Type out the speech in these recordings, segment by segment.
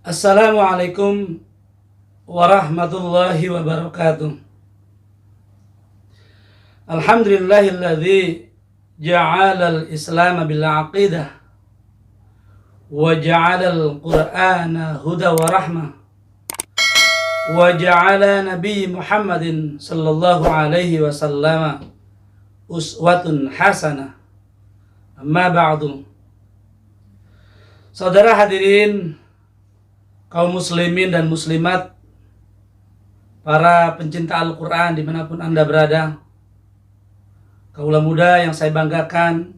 Assalamualaikum warahmatullahi wabarakatuh. Alhamdulillahilladzi ja'alal islam bil aqidah wa ja'alal qur'ana huda wa rahmah wa ja'ala nabi Muhammadin sallallahu alaihi wasallam uswatun hasanah. Amma ba'du. Saudara hadirin, kaum muslimin dan muslimat, para pencinta Al-Quran dimanapun Anda berada, kaula muda yang saya banggakan,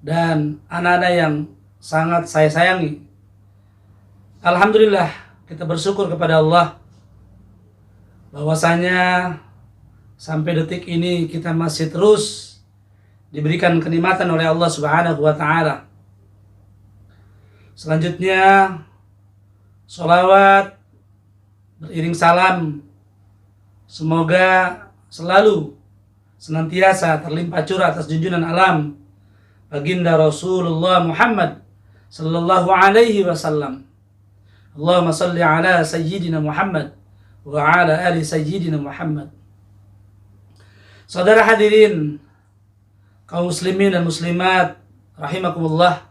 dan anak-anak yang sangat saya sayangi. Alhamdulillah, kita bersyukur kepada Allah bahwasanya sampai detik ini kita masih terus diberikan kenikmatan oleh Allah Subhanahu wa Ta'ala. Selanjutnya, sholawat beriring salam semoga selalu senantiasa terlimpah curah atas junjungan alam baginda Rasulullah Muhammad sallallahu alaihi wasallam. Allahumma salli ala sayyidina Muhammad wa ala ali sayyidina Muhammad. Saudara hadirin, kaum muslimin dan muslimat rahimakumullah,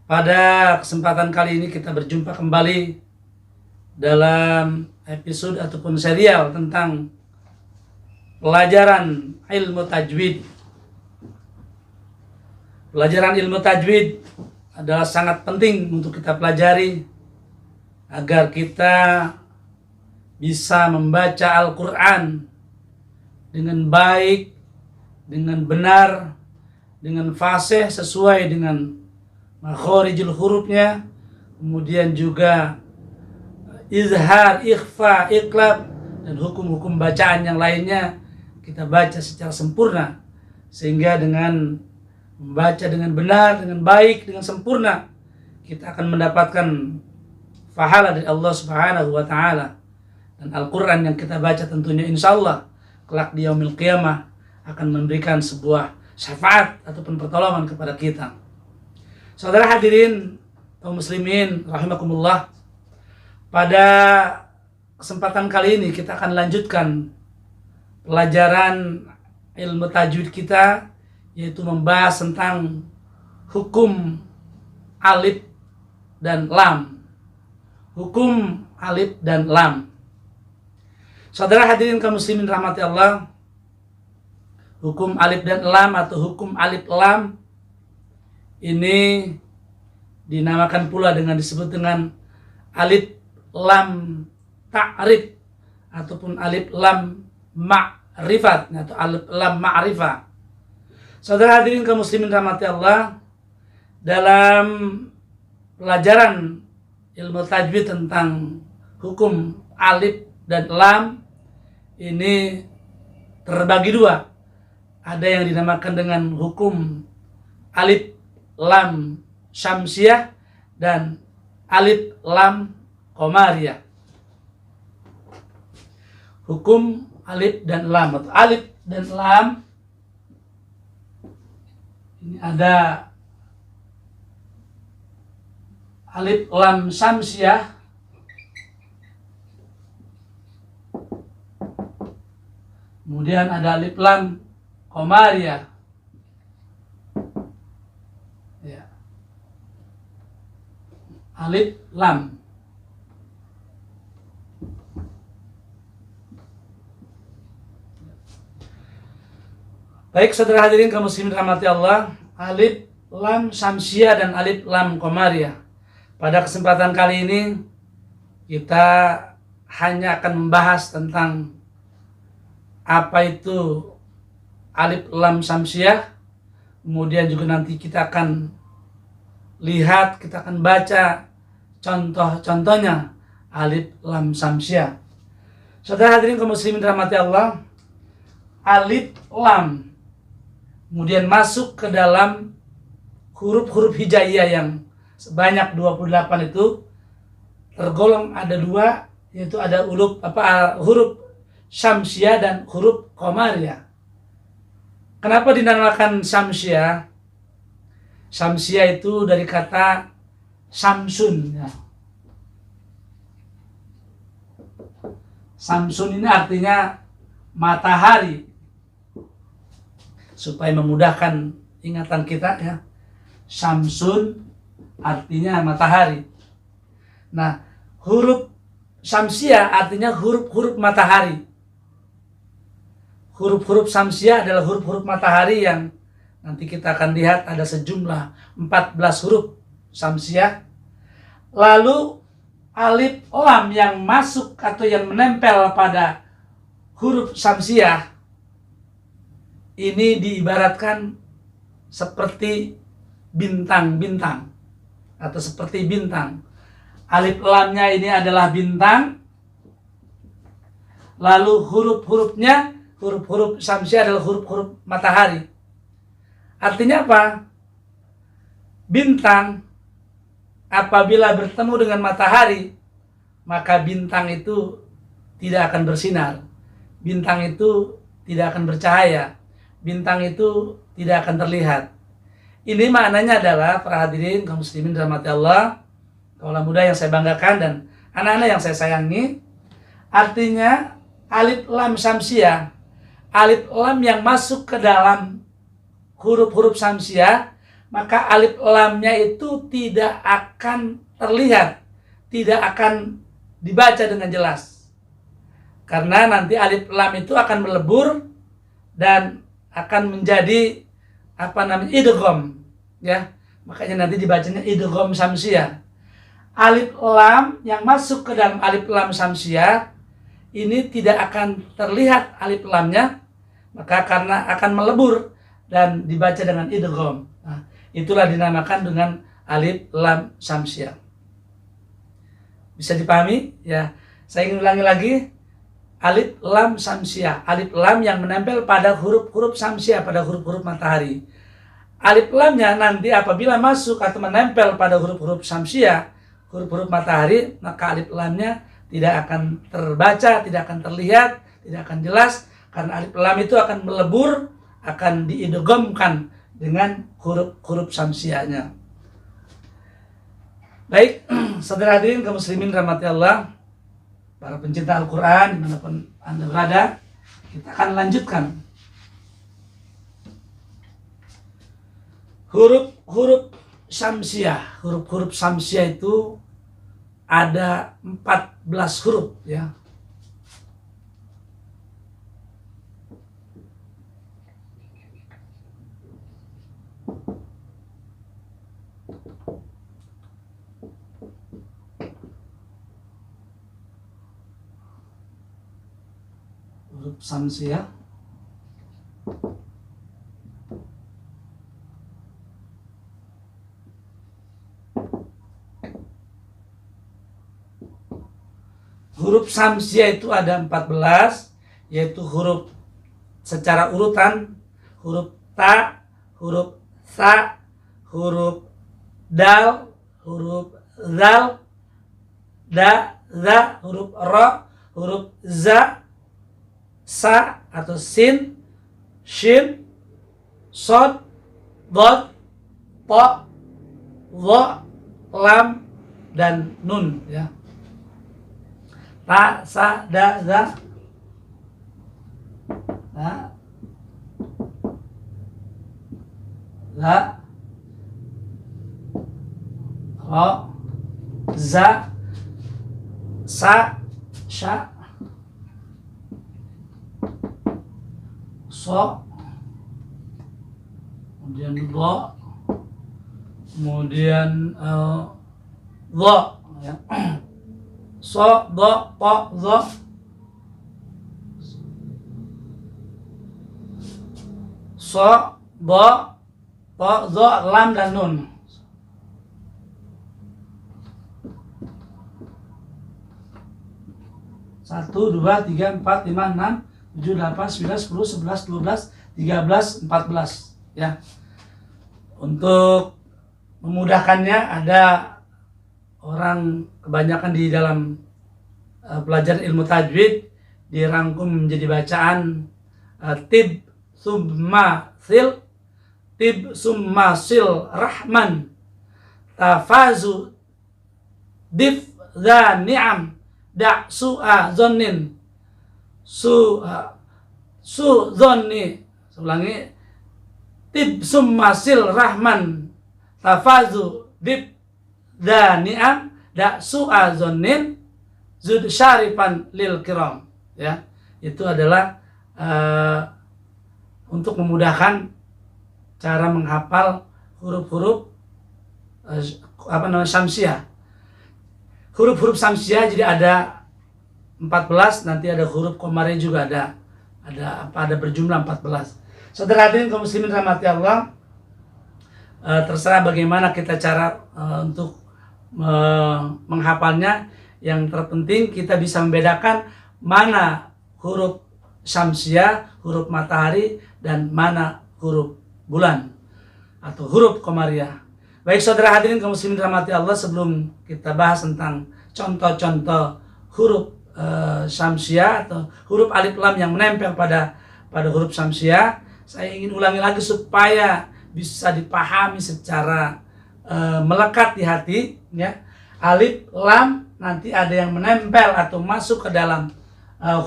pada kesempatan kali ini kita berjumpa kembali dalam episode ataupun serial tentang pelajaran ilmu tajwid. Pelajaran ilmu tajwid adalah sangat penting untuk kita pelajari agar kita bisa membaca Al-Quran dengan baik, dengan benar, dengan fasih sesuai dengan makhorijul hurufnya, kemudian juga izhar, ikhfa, iqlab, dan hukum-hukum bacaan yang lainnya kita baca secara sempurna, sehingga dengan membaca dengan benar, dengan baik, dengan sempurna, kita akan mendapatkan pahala dari Allah Subhanahu wa Ta'ala. Dan Al-Quran yang kita baca tentunya insyaallah kelak di yaumil qiyamah akan memberikan sebuah syafaat ataupun pertolongan kepada kita. Saudara hadirin, kaum muslimin rahimakumullah, pada kesempatan kali ini kita akan lanjutkan pelajaran ilmu tajwid kita, yaitu membahas tentang hukum alif dan lam. Hukum alif dan lam. Saudara hadirin kaum muslimin rahmati Allah, hukum alif dan lam atau hukum alif lam ini dinamakan pula dengan disebut dengan alif lam ta'rif ataupun alif lam ma'rifat atau alif lam ma'rifah. Saudara hadirin kaum muslimin rahmati Allah, dalam pelajaran ilmu tajwid tentang hukum alif dan lam ini terbagi dua. Ada yang dinamakan dengan hukum alif lam syamsiyah dan alif lam qamariyah. Hukum alif dan lam atau alif dan lam ini ada alif lam syamsiyah, kemudian ada alif lam qamariyah. Alif lam. Baik saudara hadirin kaum muslimin rahmati Allah, alif lam syamsiyah dan alif lam qamariyah. Pada kesempatan kali ini kita hanya akan membahas tentang apa itu alif lam syamsiyah. Kemudian juga nanti kita akan lihat, kita akan baca contoh-contohnya alif lam syamsiyah. Saudara hadirin kaum muslimin rahmati Allah, alif lam kemudian masuk ke dalam huruf-huruf hijaiyah yang sebanyak 28 itu tergolong ada dua, yaitu ada huruf syamsiyah dan huruf qamariyah. Kenapa dinamakan syamsiyah? Syamsiyah itu dari kata samsun, ya. Samsun ini artinya matahari. Supaya memudahkan ingatan kita ya. Samsun artinya matahari. Nah, huruf Syamsiah artinya huruf-huruf matahari. Huruf-huruf Syamsiah adalah huruf-huruf matahari yang nanti kita akan lihat ada sejumlah 14 huruf Syamsiah. Lalu alif lam yang masuk atau yang menempel pada huruf Syamsiah ini diibaratkan seperti bintang-bintang atau seperti bintang. Alif lamnya ini adalah bintang. Lalu huruf-hurufnya, huruf-huruf Syamsiah adalah huruf-huruf matahari. Artinya apa? Bintang apabila bertemu dengan matahari, maka bintang itu tidak akan bersinar. Bintang itu tidak akan bercahaya. Bintang itu tidak akan terlihat. Ini maknanya adalah, para hadirin kaum muslimin dirahmati Allah, kaulah muda yang saya banggakan dan anak-anak yang saya sayangi, artinya alif lam Syamsiah, alif lam yang masuk ke dalam huruf-huruf Syamsiah, maka alif lamnya itu tidak akan terlihat, tidak akan dibaca dengan jelas. Karena nanti alif lam itu akan melebur dan akan menjadi idgham ya. Makanya nanti dibacanya idgham Syamsiah. Alif lam yang masuk ke dalam alif lam Syamsiah ini tidak akan terlihat alif lamnya, maka karena akan melebur dan dibaca dengan idgham. Nah, itulah dinamakan dengan alif lam Syamsiah. Bisa dipahami ya? Saya ingin ulangi lagi. Alif lam Syamsiah, alif lam yang menempel pada huruf-huruf Syamsiah, pada huruf-huruf matahari. Alif lamnya nanti apabila masuk atau menempel pada huruf-huruf Syamsiah, huruf-huruf matahari, maka alif lamnya tidak akan terbaca, tidak akan terlihat, tidak akan jelas, karena alif lam itu akan melebur, akan diidghamkan dengan huruf-huruf Syamsiahnya. Baik, saudara hadirin kaum muslimin rahmati Allah, para pencinta Al-Quran dimanapun Anda berada, kita akan lanjutkan huruf-huruf Syamsiah. Huruf-huruf Syamsiah itu ada 14 huruf ya. Huruf Syamsiah itu ada 14, yaitu huruf secara urutan, huruf ta, huruf sa, huruf dal, huruf zal, da, za, huruf ra, huruf za, sa atau sin, shin, sod, dod, to, dho, lam, dan nun ya. Ta, sa, da, za, ta, za, ro, za, sa, sya, so, kemudian do, kemudian do ya. So, do, po, zo, so, do, po, zo, lam, dan nun. Satu, dua, tiga, empat, lima, enam, 7, 8, 9, 10, 11, 12, 13, 14 ya. Untuk memudahkannya, ada orang kebanyakan di dalam pelajaran ilmu tajwid dirangkum menjadi bacaan tib summa sil, tib summa sil rahman, tafazu dif za ni'am, da su'a zonnin, su zonni, ulangi, tib summasil rahman tafazu dib da ni'am da su'a zonnin zud syarifan lil kiram. Ya, itu adalah untuk memudahkan cara menghafal huruf-huruf syamsiah. Huruf-huruf syamsiah jadi ada 14, nanti ada huruf komariah juga ada berjumlah 14. Saudara hadirin kaum muslimin rahmati Allah, terserah bagaimana kita cara untuk menghafalnya. Yang terpenting kita bisa membedakan mana huruf syamsiah, huruf matahari, dan mana huruf bulan atau huruf komariah. Baik saudara hadirin kaum muslimin rahmati Allah, sebelum kita bahas tentang contoh-contoh huruf syamsiah atau huruf alif lam yang menempel pada huruf syamsiah, saya ingin ulangi lagi supaya bisa dipahami secara melekat di hati, ya. Alif lam nanti ada yang menempel atau masuk ke dalam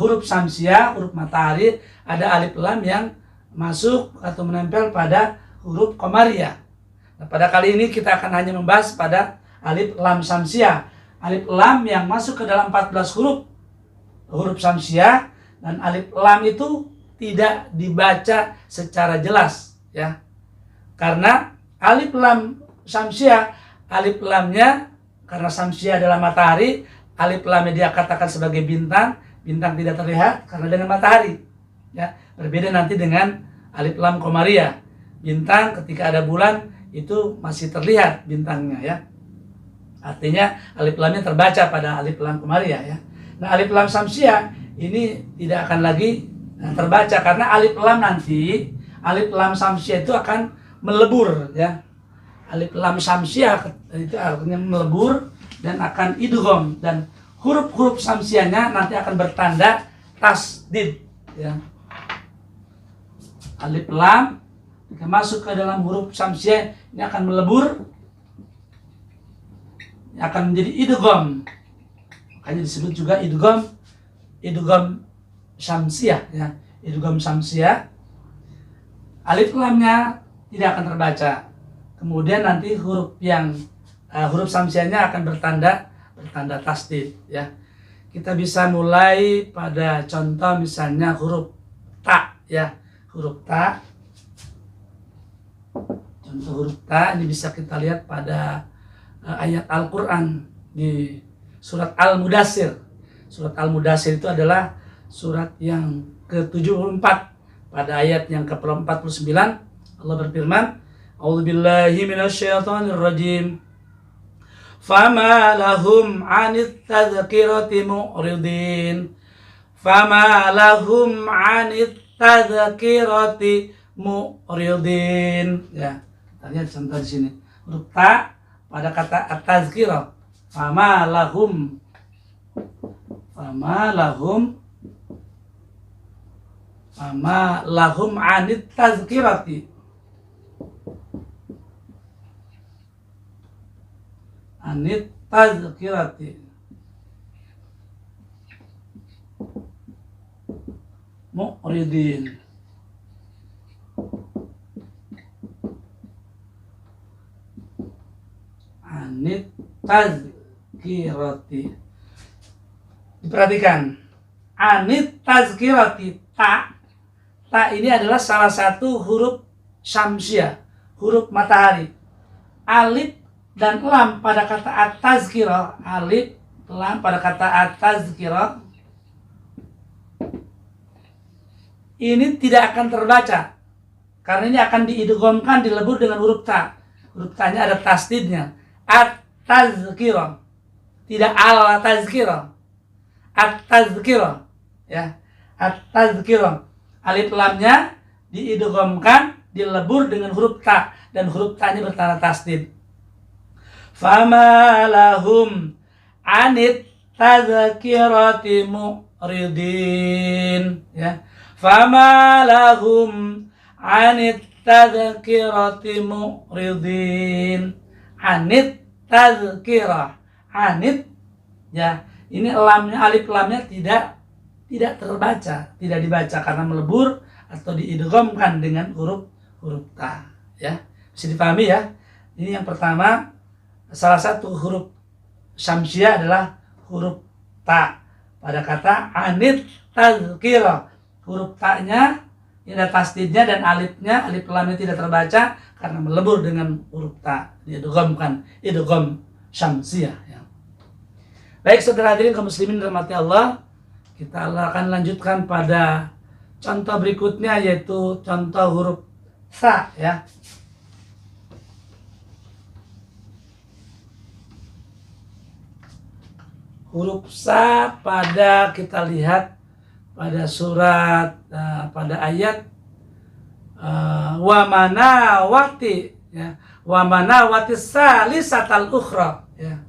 huruf syamsiah, huruf matahari, ada alif lam yang masuk atau menempel pada huruf komariah. Nah, pada kali ini kita akan hanya membahas pada alif lam syamsiah, alif lam yang masuk ke dalam 14 huruf syamsiah, dan alif lam itu tidak dibaca secara jelas, ya. Karena alif lam syamsiah, alif lamnya, karena syamsiah adalah matahari, alif lamnya dia katakan sebagai bintang. Bintang tidak terlihat karena dengan matahari, ya. Berbeda nanti dengan alif lam komariah. Bintang ketika ada bulan itu masih terlihat bintangnya, ya. Artinya alif lamnya terbaca pada alif lam komariah, ya. Nah, alif lam syamsiah ini tidak akan lagi terbaca karena alif lam nanti, alif lam syamsiah itu akan melebur, ya. Alif lam syamsiah itu artinya melebur dan akan idgham, dan huruf-huruf syamsiahnya nanti akan bertanda tasdid, ya. Alif lam jika masuk ke dalam huruf syamsiah ini akan melebur, akan menjadi idgham. Makanya disebut juga idgham syamsiah, ya. Idgham syamsiah, alif lamnya tidak akan terbaca. Kemudian nanti huruf syamsiahnya akan bertanda tasdid, ya. Kita bisa mulai pada contoh misalnya huruf ta, ya. Huruf ta. Contoh huruf ta ini bisa kita lihat pada ayat Al-Qur'an di surat Al-Mudassir. Surat Al-Mudassir itu adalah surat yang ke-74. Pada ayat yang ke-49 Allah berfirman, A'udzubillahi minasyaitonirrajim. Fama lahum 'anit tadhkirati mu'ridin. Fama lahum 'anit tadhkirati mu'ridin. Ya, kita lihat contoh di sini. Huruf ta pada kata at-tazkirah. Fama lahum anit tazkirati. Anit tazkirati mu'ridin. Anit tazkirati. Diperhatikan, anit tazkirati, ta ini adalah salah satu huruf syamsiah, huruf matahari. Alif dan lam pada kata at-tazkirah, alif lam pada kata at-tazkirah ini tidak akan terbaca karena ini akan diidghamkan, dilebur dengan huruf ta. Huruf ta-nya ada tasdidnya, at-tazkirah, tidak al-tazkirah. At-tazkirah, ya. At-tazkirah, alif lamnya diidghamkan, dilebur dengan huruf ta, dan huruf ta-nya bertanda tasdid. Fama lahum anit tazkirati mu'ridin, ya. Fama lahum anit tazkirati mu'ridin. Anit tazkirah, anit, ya. Ini lamnya, alif lamnya tidak tidak terbaca, tidak dibaca karena melebur atau diidghamkan dengan huruf ta, ya. Bisa dipahami ya. Ini yang pertama, salah satu huruf syamsiah adalah huruf ta pada kata anit tazkirah. Huruf ta-nya ini ada tasdidnya dan alifnya, alif lamnya tidak terbaca karena melebur dengan huruf ta, diidghamkan, idgham syamsiah, ya. Baik saudara hadirin kaum muslimin dirahmati Allah, kita akan lanjutkan pada contoh berikutnya, yaitu contoh huruf sa, ya. Huruf sa pada kita lihat pada surat pada ayat wa manawati, ya, wa manawati salisatal ukhra, ya.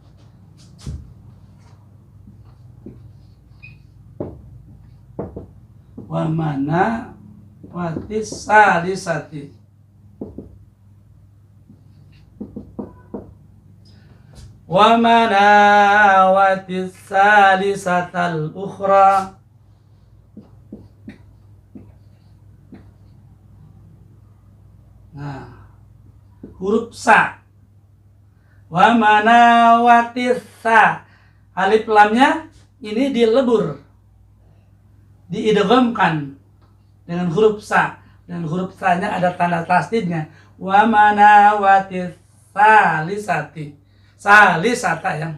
Wa manawati salisati, wa manawati salisatal ukhra. Nah, huruf sa, wa manawati sa, alif lamnya ini dilebur, diidghamkan dengan huruf sa, dan huruf sa-nya ada tanda tasdidnya, wa manawati salisati, salisata, yang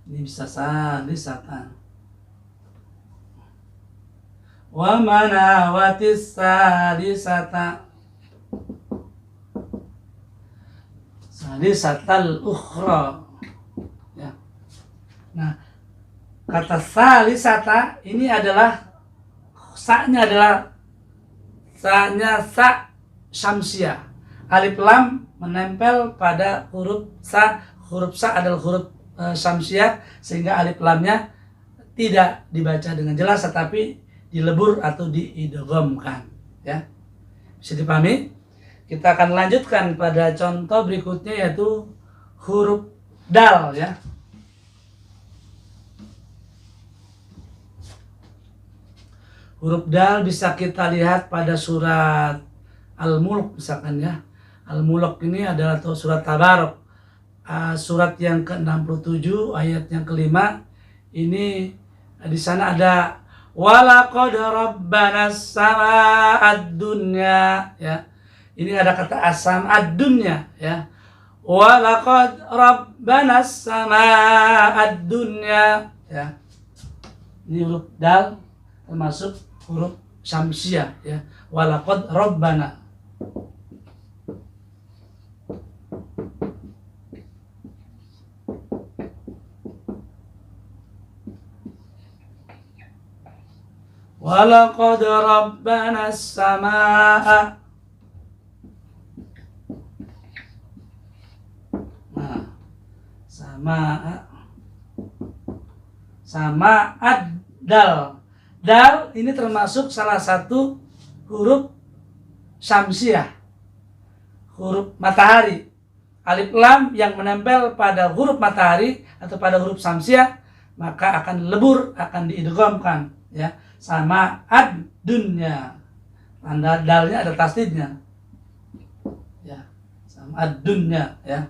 ini bisa salisata, wa manawati salisata, salisatal ukhra, ya. Nah, kata salisata ini adalah sa-nya adalah sa-nya sa syamsiah. Alif lam menempel pada huruf sa. Huruf sa adalah huruf syamsiah, sehingga alif lamnya tidak dibaca dengan jelas tetapi dilebur atau diidghamkan, ya. Bisa dipahami? Kita akan lanjutkan pada contoh berikutnya, yaitu huruf dal, ya. Huruf dal bisa kita lihat pada surat Al-Mulk misalkan, ya. Al-Mulk ini adalah surat Tabarok, surat yang ke-67 ayat yang ke-5. Ini di sana ada walaqad rabbana sama'ad dunya, ya. Ini ada kata asam ad-dunya, ya. Walaqad rabbana sama'ad dunya, ya. Ini huruf dal termasuk huruf syamsiah, ya. Walaqad rabbana. Walaqad rabbana as-samaa. Nah, samaa, sama'ad dal. Dal ini termasuk salah satu huruf syamsiah, huruf matahari. Alif lam yang menempel pada huruf matahari atau pada huruf syamsiah maka akan lebur, akan diidghamkan, ya. Sama ad-dunya, tanda dalnya ada tasdidnya, ya. Sama ad-dunya, ya.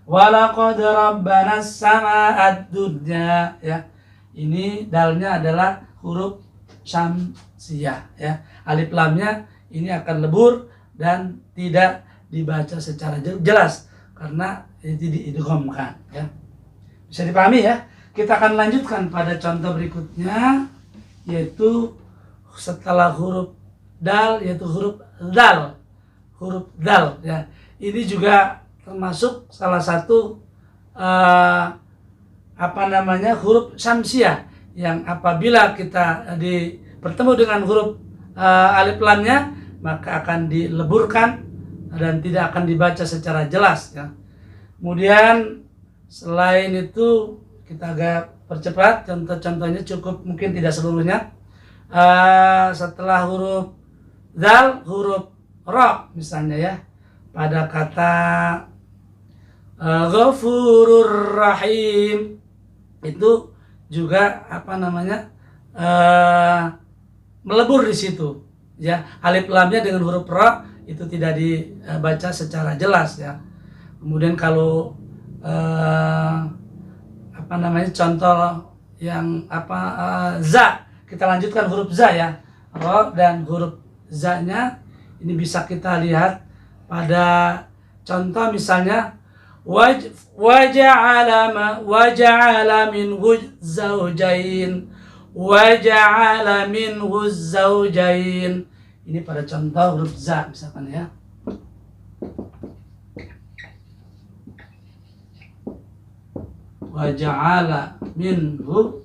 Walaqad rabbana sama ad-dunya, ya. Ini dalnya adalah huruf syamsiah, ya. Alif lamnya ini akan lebur dan tidak dibaca secara jelas karena itu diidghamkan, ya. Bisa dipahami, ya. Kita akan lanjutkan pada contoh berikutnya, yaitu setelah huruf dal, yaitu huruf dal. Huruf dal, ya. Ini juga termasuk salah satu huruf syamsiah yang apabila kita bertemu dengan huruf alif lamnya maka akan dileburkan dan tidak akan dibaca secara jelas, ya. Kemudian selain itu kita agak percepat contoh-contohnya, cukup mungkin tidak seluruhnya. Setelah huruf dal, huruf ra misalnya, ya, pada kata Ghafurur Rahim, itu juga melebur di situ ya. Alif lamnya dengan huruf ra itu tidak dibaca secara jelas ya. Kemudian kalau contoh yang za, kita lanjutkan huruf za ya. Ra dan huruf za-nya ini bisa kita lihat pada contoh misalnya waja'ala minhu zawjain, waja'ala minhu zawjain. Ini pada contoh huruf za misalkan ya. Waja'ala minhu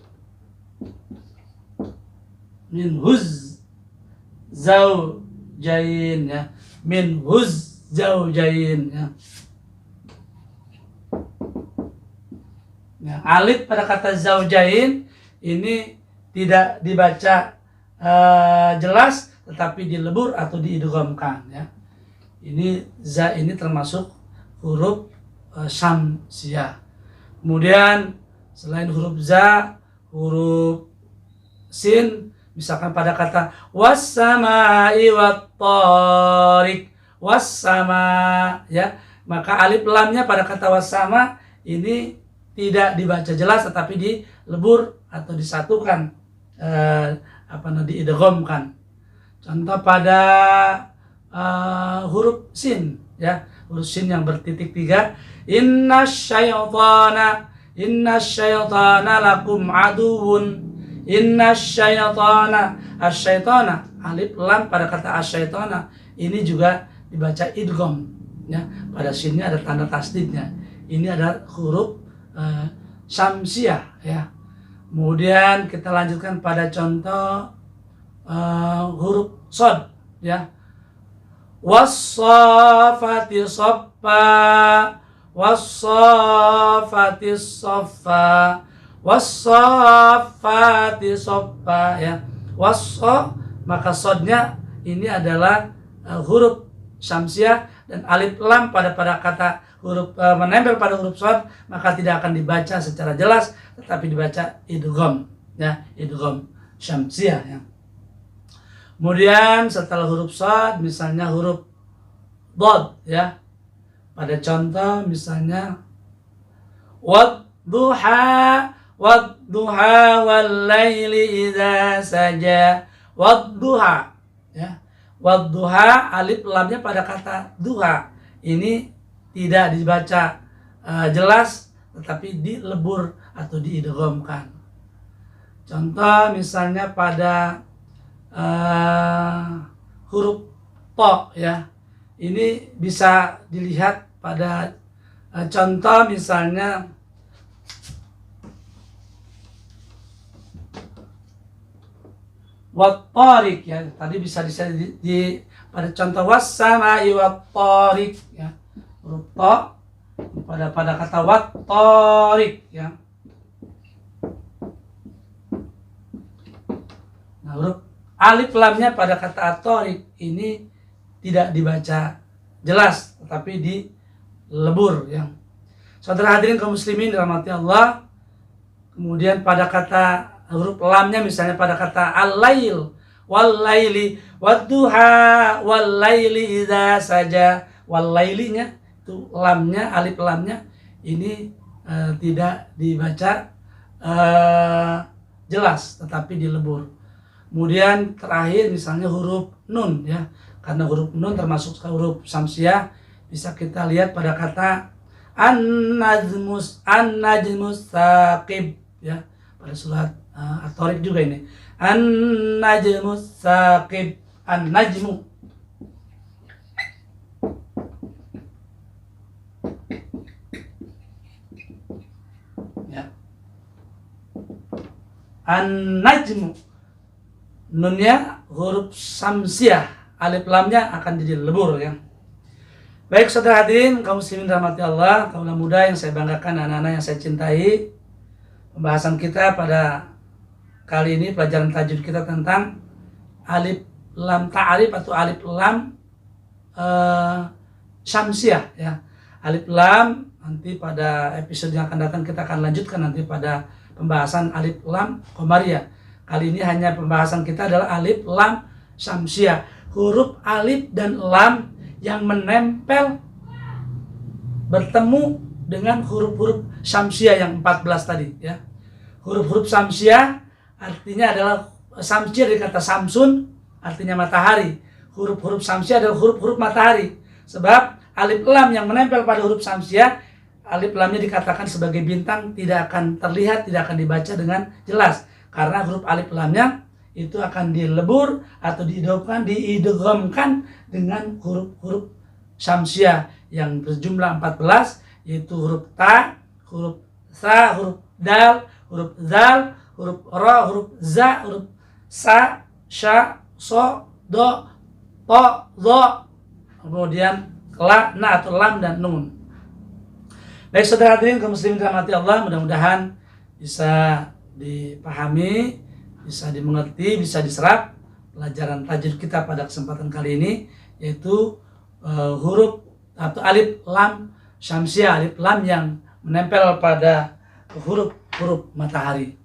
zawjain ya. Minhuz zawjain ya. Ya, alif pada kata zaujain ini tidak dibaca jelas, tetapi dilebur atau diidghamkan ya. Ini za ini termasuk huruf syamsiyah. Kemudian selain huruf za, huruf sin, misalkan pada kata was-samai wat-thariq, was-sama ya, maka alif lamnya pada kata was-sama ini tidak dibaca jelas tetapi dilebur atau disatukan, diidghamkan. Contoh pada huruf sin ya, huruf sin yang bertitik 3, innasyaitonana lakum aduwwun, innasyaitonana, asyaitona, alif lam pada kata asyaitona ini juga dibaca idgham ya, pada sinnya ada tanda tasdidnya. Ini ada huruf syamsiyah ya. Kemudian kita lanjutkan pada contoh huruf shad ya. Was-saffati saffa, was-saffati saffa, was-saffati saffa ya. Was-sa, maka shadnya ini adalah huruf syamsiyah, dan alif lam pada kata huruf menempel pada huruf shad maka tidak akan dibaca secara jelas tetapi dibaca idgham ya, idgham syamsiyah ya. Kemudian setelah huruf shad misalnya huruf dhad ya, pada contoh misalnya wadduha wal laili idza saja, wadduha ya. Wadduha, alif lamnya pada kata duha ini tidak dibaca jelas tetapi dilebur atau diidghamkan. Contoh misalnya pada huruf to ya, ini bisa dilihat pada contoh misalnya wat-thariq ya, tadi bisa di pada contoh was-samai wat-thariq ya, huruf to pada kata wat-thariq ya. Nah, huruf alif lamnya pada kata at-thariq ini tidak dibaca jelas tetapi dilebur ya. Saudara hadirin kaum muslimin dirahmati Allah. Kemudian pada kata huruf lamnya misalnya pada kata al-lail, wal-laili, wadduha, wal-laili idza saja, wal-lailinya itu lamnya, alif lamnya ini tidak dibaca jelas tetapi dilebur. Kemudian terakhir misalnya huruf nun ya, karena huruf nun termasuk huruf syamsiyah, bisa kita lihat pada kata an-najmus saqib ya, pada surat at-thariq juga ini an-najmus saqib, an-najmu ya, an-najmu, nunnya huruf syamsiyah, alif lamnya akan jadi lebur ya. Baik saudara hadirin kaum muslimin rahmati Allah, kaum muda yang saya banggakan, anak-anak yang saya cintai, pembahasan kita pada kali ini pelajaran tajwid kita tentang alif lam ta'rif atau alif lam syamsiyah ya. Alif lam nanti pada episode yang akan datang kita akan lanjutkan nanti pada pembahasan alif lam qamariyah. Kali ini hanya pembahasan kita adalah alif lam syamsiyah. Huruf alif dan lam yang menempel bertemu dengan huruf-huruf syamsiyah yang 14 tadi ya. Huruf-huruf syamsiyah artinya adalah syamsiyah dari kata samsun artinya matahari. Huruf-huruf syamsiyah adalah huruf-huruf matahari. Sebab alif lam yang menempel pada huruf syamsiyah, alif lamnya dikatakan sebagai bintang, tidak akan terlihat, tidak akan dibaca dengan jelas. Karena huruf alif lamnya itu akan dilebur atau diidghamkan dengan huruf-huruf syamsiyah yang berjumlah 14, yaitu huruf ta, huruf sa, huruf dal, huruf zal, huruf ra, huruf za, huruf sa, sya, so, do, to, zo, kemudian la, na atau lam dan nun. Baik saudara hadirin kaum muslimin dirahmati Allah, mudah-mudahan bisa dipahami, bisa dimengerti, bisa diserap pelajaran tajwid kita pada kesempatan kali ini, yaitu huruf atau alif lam syamsiyah, alif lam yang menempel pada huruf-huruf matahari.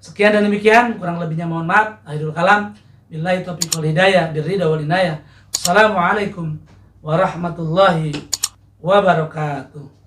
Sekian dan demikian, kurang lebihnya mohon maaf. Akhirul kalam, billahi taufiq wal hidayah, birridha wal inayah. Assalamualaikum warahmatullahi wabarakatuh.